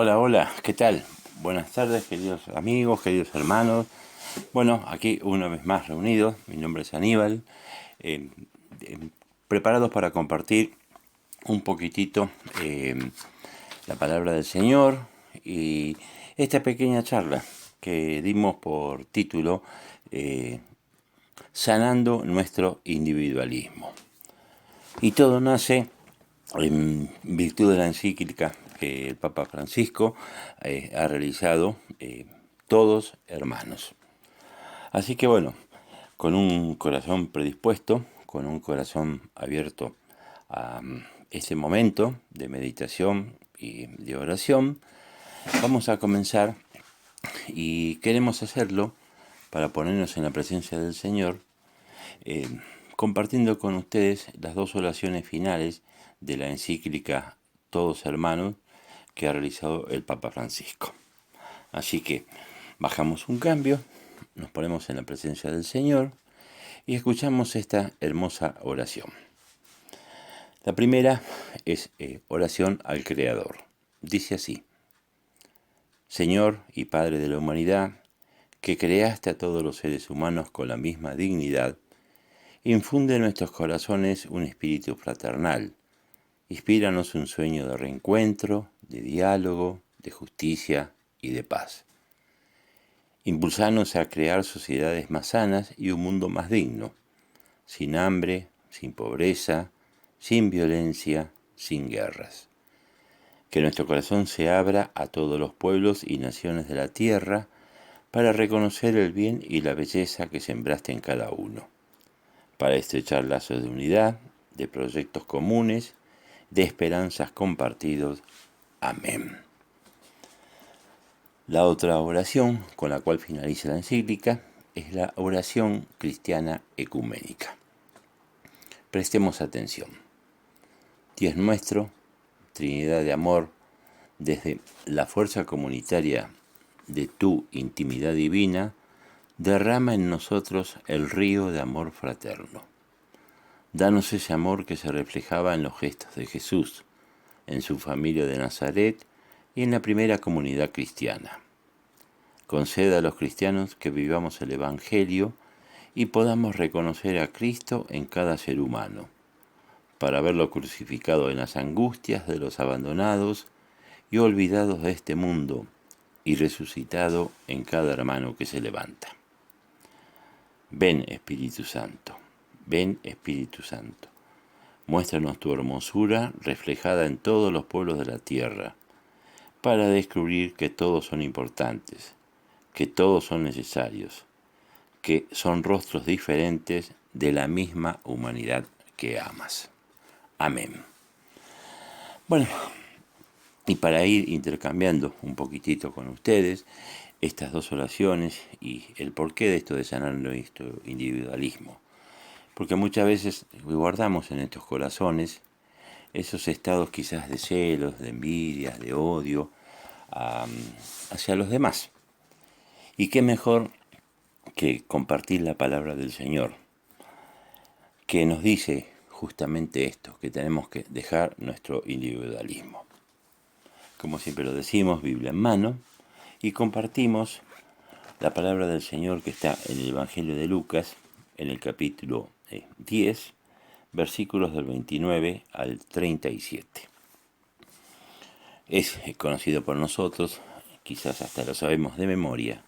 Hola, hola, ¿qué tal? Buenas tardes, queridos amigos, queridos hermanos. Bueno, aquí una vez más reunidos. Mi nombre es Aníbal. eh, eh, Preparados para compartir un poquitito la palabra del Señor y esta pequeña charla que dimos por título eh, Sanando nuestro individualismo. Y todo nace en virtud de la encíclica que el Papa Francisco ha realizado, Todos Hermanos. Así que bueno, con un corazón predispuesto, con un corazón abierto a este momento de meditación y de oración, vamos a comenzar y queremos hacerlo para ponernos en la presencia del Señor, eh, compartiendo con ustedes las dos oraciones finales de la encíclica Todos Hermanos que ha realizado el Papa Francisco. Así que bajamos un cambio, nos ponemos en la presencia del Señor y escuchamos esta hermosa oración. La primera es oración al Creador. Dice así: Señor y Padre de la humanidad, que creaste a todos los seres humanos con la misma dignidad, infunde en nuestros corazones un espíritu fraternal. Inspíranos un sueño de reencuentro, de diálogo, de justicia y de paz. Impulsanos a crear sociedades más sanas y un mundo más digno, sin hambre, sin pobreza, sin violencia, sin guerras. Que nuestro corazón se abra a todos los pueblos y naciones de la tierra para reconocer el bien y la belleza que sembraste en cada uno, para estrechar lazos de unidad, de proyectos comunes, de esperanzas compartidos. Amén. La otra oración con la cual finaliza la encíclica es la oración cristiana ecuménica. Prestemos atención. Dios nuestro, Trinidad de amor, desde la fuerza comunitaria de tu intimidad divina, derrama en nosotros el río de amor fraterno. Danos ese amor que se reflejaba en los gestos de Jesús, en su familia de Nazaret y en la primera comunidad cristiana. Conceda a los cristianos que vivamos el Evangelio y podamos reconocer a Cristo en cada ser humano, para verlo crucificado en las angustias de los abandonados y olvidados de este mundo, y resucitado en cada hermano que se levanta. Ven, Espíritu Santo, ven, Espíritu Santo. Muéstranos tu hermosura reflejada en todos los pueblos de la tierra, para descubrir que todos son importantes, que todos son necesarios, que son rostros diferentes de la misma humanidad que amas. Amén. Bueno, y para ir intercambiando un poquitito con ustedes estas dos oraciones y el porqué de esto de sanar nuestro individualismo. Porque muchas veces guardamos en nuestros corazones esos estados quizás de celos, de envidias, de odio hacia los demás. Y qué mejor que compartir la palabra del Señor, que nos dice justamente esto, que tenemos que dejar nuestro individualismo. Como siempre lo decimos, Biblia en mano, y compartimos la palabra del Señor que está en el Evangelio de Lucas, en el capítulo 10, versículos del 29 al 37. Es conocido por nosotros, quizás hasta lo sabemos de memoria,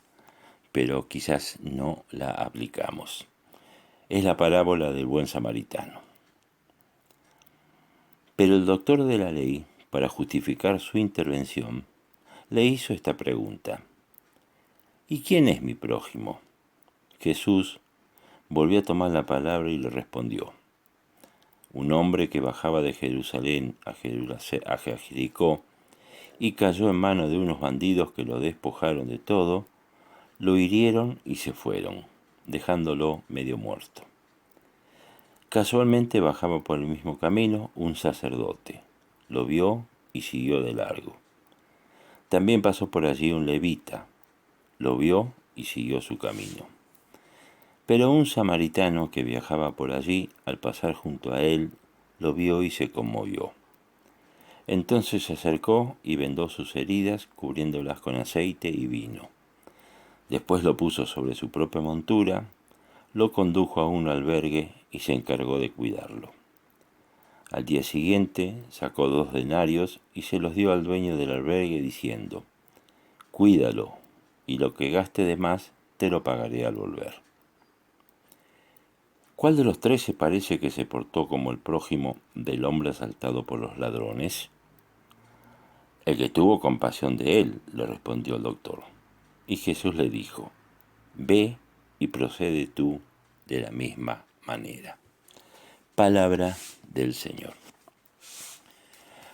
pero quizás no la aplicamos. Es la parábola del buen samaritano. Pero el doctor de la ley, para justificar su intervención, le hizo esta pregunta: ¿y quién es mi prójimo? Jesús volvió a tomar la palabra y le respondió: un hombre que bajaba de Jerusalén a Jericó y cayó en manos de unos bandidos que lo despojaron de todo, lo hirieron y se fueron, dejándolo medio muerto. Casualmente bajaba por el mismo camino un sacerdote. Lo vio y siguió de largo. También pasó por allí un levita. Lo vio y siguió su camino. Pero un samaritano que viajaba por allí, al pasar junto a él, lo vio y se conmovió. Entonces se acercó y vendó sus heridas, cubriéndolas con aceite y vino. Después lo puso sobre su propia montura, lo condujo a un albergue y se encargó de cuidarlo. Al día siguiente sacó 2 denarios y se los dio al dueño del albergue diciendo: cuídalo, y lo que gaste de más te lo pagaré al volver. ¿Cuál de los 3 se parece que se portó como el prójimo del hombre asaltado por los ladrones? El que tuvo compasión de él, le respondió el doctor. Y Jesús le dijo: ve y procede tú de la misma manera. Palabra del Señor.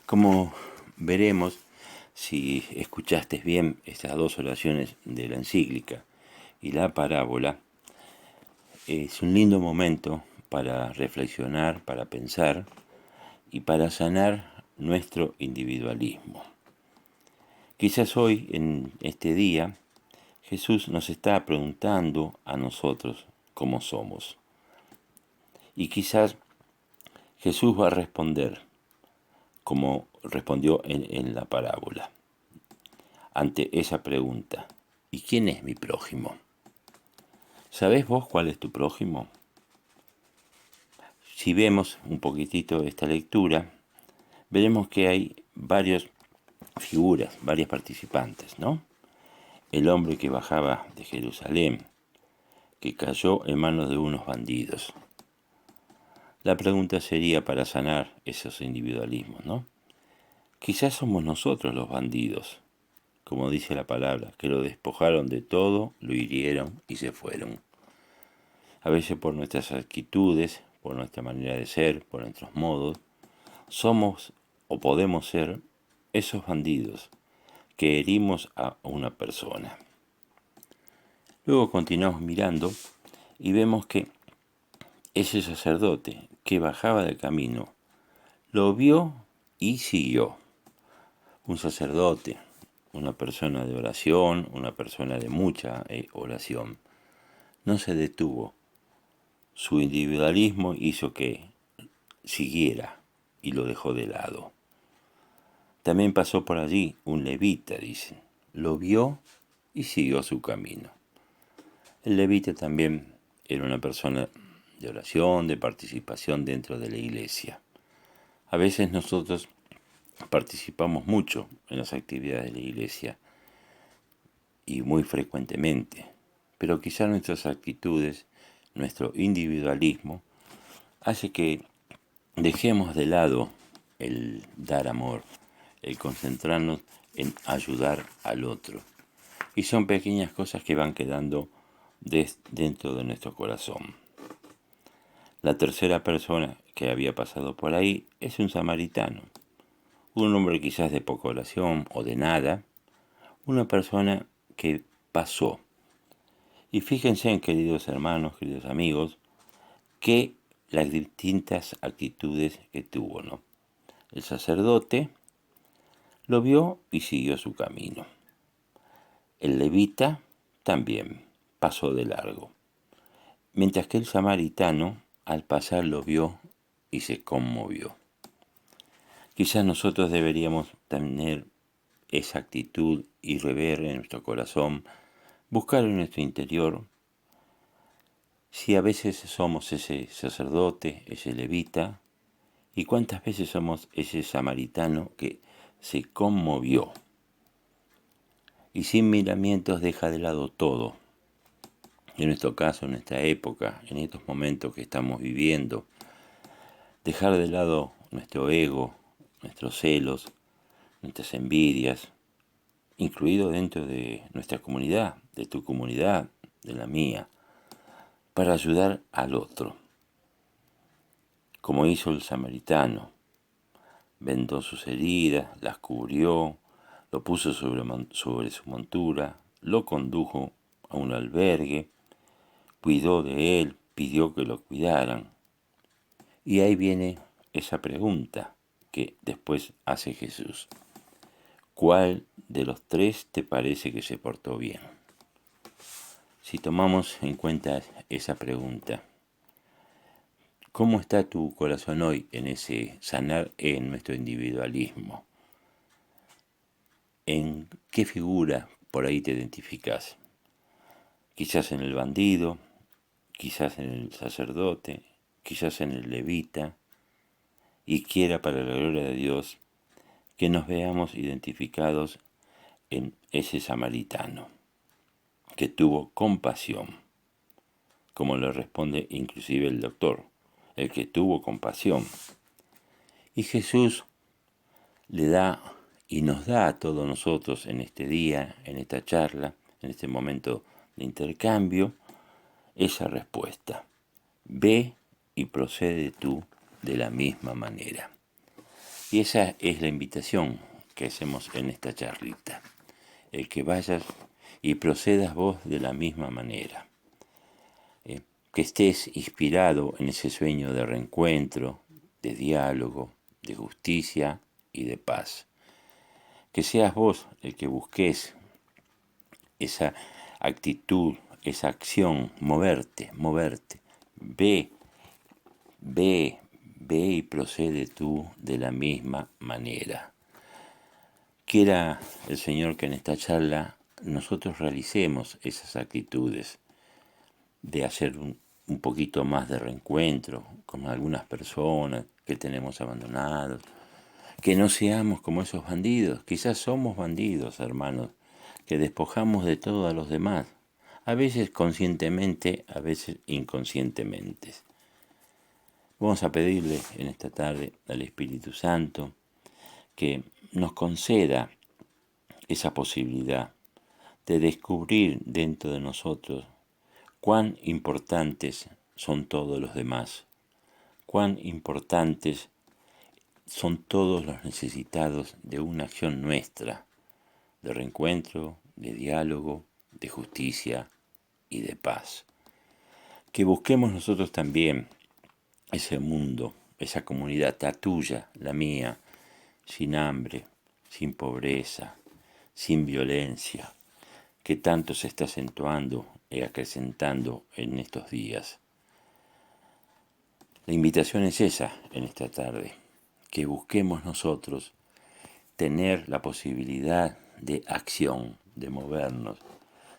Como veremos, si escuchaste bien estas 2 oraciones de la encíclica y la parábola, es un lindo momento para reflexionar, para pensar y para sanar nuestro individualismo. Quizás hoy, en este día, Jesús nos está preguntando a nosotros cómo somos. Y quizás Jesús va a responder como respondió en la parábola, ante esa pregunta: ¿y quién es mi prójimo? ¿Sabés vos cuál es tu prójimo? Si vemos un poquitito esta lectura, veremos que hay varias figuras, varias participantes, ¿no? El hombre que bajaba de Jerusalén, que cayó en manos de unos bandidos. La pregunta sería, para sanar esos individualismos, ¿no? Quizás somos nosotros los bandidos, como dice la palabra, que lo despojaron de todo, lo hirieron y se fueron. A veces por nuestras actitudes, por nuestra manera de ser, por nuestros modos, somos o podemos ser esos bandidos que herimos a una persona. Luego continuamos mirando y vemos que ese sacerdote que bajaba del camino lo vio y siguió. Un sacerdote, una persona de oración, una persona de mucha oración, no se detuvo. Su individualismo hizo que siguiera y lo dejó de lado. También pasó por allí un levita, dicen. Lo vio y siguió su camino. El levita también era una persona de oración, de participación dentro de la iglesia. A veces nosotros participamos mucho en las actividades de la iglesia y muy frecuentemente, pero quizás nuestras actitudes, nuestro individualismo, hace que dejemos de lado el dar amor, el concentrarnos en ayudar al otro. Y son pequeñas cosas que van quedando dentro de nuestro corazón. La tercera persona que había pasado por ahí es un samaritano, un hombre quizás de poca oración o de nada, una persona que pasó. Y fíjense, queridos hermanos, queridos amigos, que las distintas actitudes que tuvo, ¿no? El sacerdote lo vio y siguió su camino. El levita también pasó de largo, mientras que el samaritano al pasar lo vio y se conmovió. Quizás nosotros deberíamos tener esa actitud y rever en nuestro corazón, buscar en nuestro interior si a veces somos ese sacerdote, ese levita, y cuántas veces somos ese samaritano que se conmovió y sin miramientos deja de lado todo. En nuestro caso, en esta época, en estos momentos que estamos viviendo, dejar de lado nuestro ego, nuestros celos, nuestras envidias, incluido dentro de nuestra comunidad, de tu comunidad, de la mía, para ayudar al otro, como hizo el samaritano. Vendó sus heridas, las cubrió, lo puso sobre su montura, lo condujo a un albergue, cuidó de él, pidió que lo cuidaran. Y ahí viene esa pregunta que después hace Jesús. ¿Cuál de los 3 te parece que se portó bien? Si tomamos en cuenta esa pregunta, ¿Cómo está tu corazón hoy en ese sanar en nuestro individualismo? ¿En qué figura por ahí te identificas? Quizás en el bandido, quizás en el sacerdote, quizás en el levita, y quiera para la gloria de Dios que nos veamos identificados en ese samaritano, que tuvo compasión, como le responde inclusive el doctor, el que tuvo compasión. Y Jesús le da y nos da a todos nosotros en este día, en esta charla, en este momento de intercambio, esa respuesta. Ve y procede tú de la misma manera. Y esa es la invitación que hacemos en esta charlita. El que vayas y procedas vos de la misma manera. Que estés inspirado en ese sueño de reencuentro, de diálogo, de justicia y de paz. Que seas vos el que busques esa actitud, esa acción, moverte. Ve y procede tú de la misma manera. Quiera el Señor que en esta charla nosotros realicemos esas actitudes de hacer un poquito más de reencuentro con algunas personas que tenemos abandonados, que no seamos como esos bandidos. Quizás somos bandidos, hermanos, que despojamos de todo a los demás, a veces conscientemente, a veces inconscientemente. Vamos a pedirle en esta tarde al Espíritu Santo que nos conceda esa posibilidad de descubrir dentro de nosotros cuán importantes son todos los demás, cuán importantes son todos los necesitados de una acción nuestra, de reencuentro, de diálogo, de justicia y de paz. Que busquemos nosotros también ese mundo, esa comunidad, la tuya, la mía, sin hambre, sin pobreza, sin violencia, que tanto se está acentuando y acrecentando en estos días. La invitación es esa en esta tarde, que busquemos nosotros tener la posibilidad de acción, de movernos,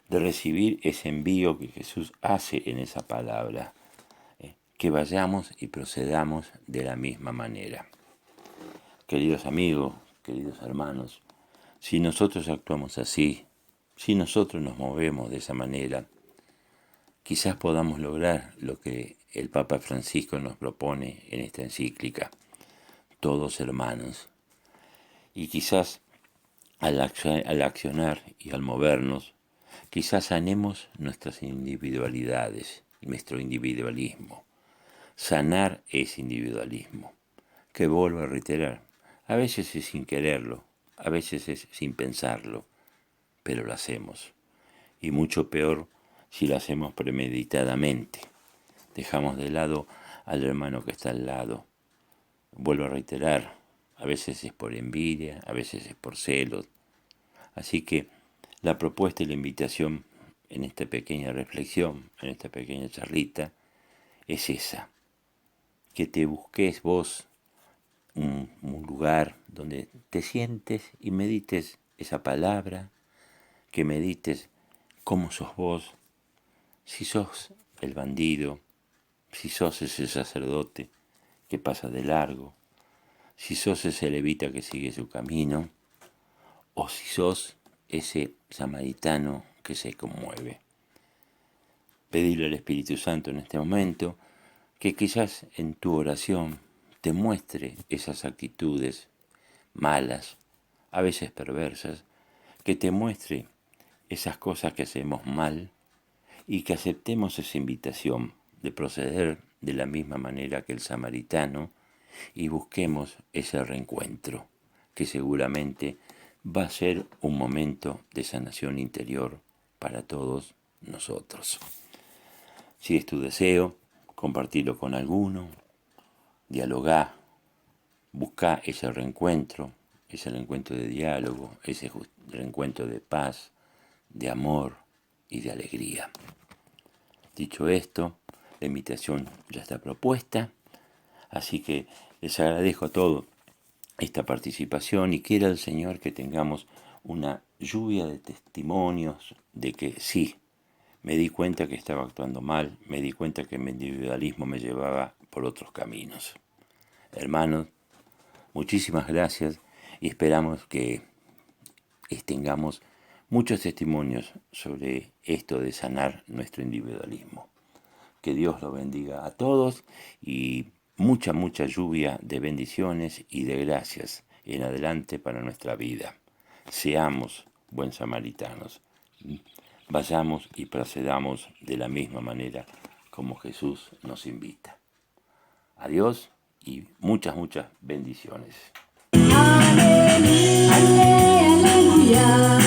de recibir ese envío que Jesús hace en esa palabra, que vayamos y procedamos de la misma manera. Queridos amigos, queridos hermanos, si nosotros actuamos así, si nosotros nos movemos de esa manera, quizás podamos lograr lo que el Papa Francisco nos propone en esta encíclica, todos hermanos. Y quizás al accionar y al movernos, quizás sanemos nuestras individualidades, nuestro individualismo. Sanar ese individualismo, que vuelvo a reiterar, a veces es sin quererlo, a veces es sin pensarlo, pero lo hacemos. Y mucho peor si lo hacemos premeditadamente. Dejamos de lado al hermano que está al lado. Vuelvo a reiterar, a veces es por envidia, a veces es por celos. Así que la propuesta y la invitación en esta pequeña reflexión, en esta pequeña charlita, es esa. Que te busques vos un lugar donde te sientes y medites esa palabra, que medites cómo sos vos, si sos el bandido, si sos ese sacerdote que pasa de largo, si sos ese levita que sigue su camino, o si sos ese samaritano que se conmueve. Pedirle al Espíritu Santo en este momento que quizás en tu oración te muestre esas actitudes malas, a veces perversas, que te muestre esas cosas que hacemos mal y que aceptemos esa invitación de proceder de la misma manera que el samaritano y busquemos ese reencuentro, que seguramente va a ser un momento de sanación interior para todos nosotros. Si es tu deseo, compartirlo con alguno, dialogá, busca ese reencuentro de diálogo, ese reencuentro de paz, de amor y de alegría. Dicho esto, la invitación ya está propuesta Así que les agradezco a todos esta participación y quiera el Señor que tengamos una lluvia de testimonios de que sí, me di cuenta que estaba actuando mal, me di cuenta que mi individualismo me llevaba por otros caminos. Hermanos, muchísimas gracias y esperamos que tengamos muchos testimonios sobre esto de sanar nuestro individualismo. Que Dios los bendiga a todos y mucha lluvia de bendiciones y de gracias en adelante para nuestra vida. Seamos buen samaritanos. Vayamos y procedamos de la misma manera como Jesús nos invita. Adiós y muchas bendiciones. Aleluya.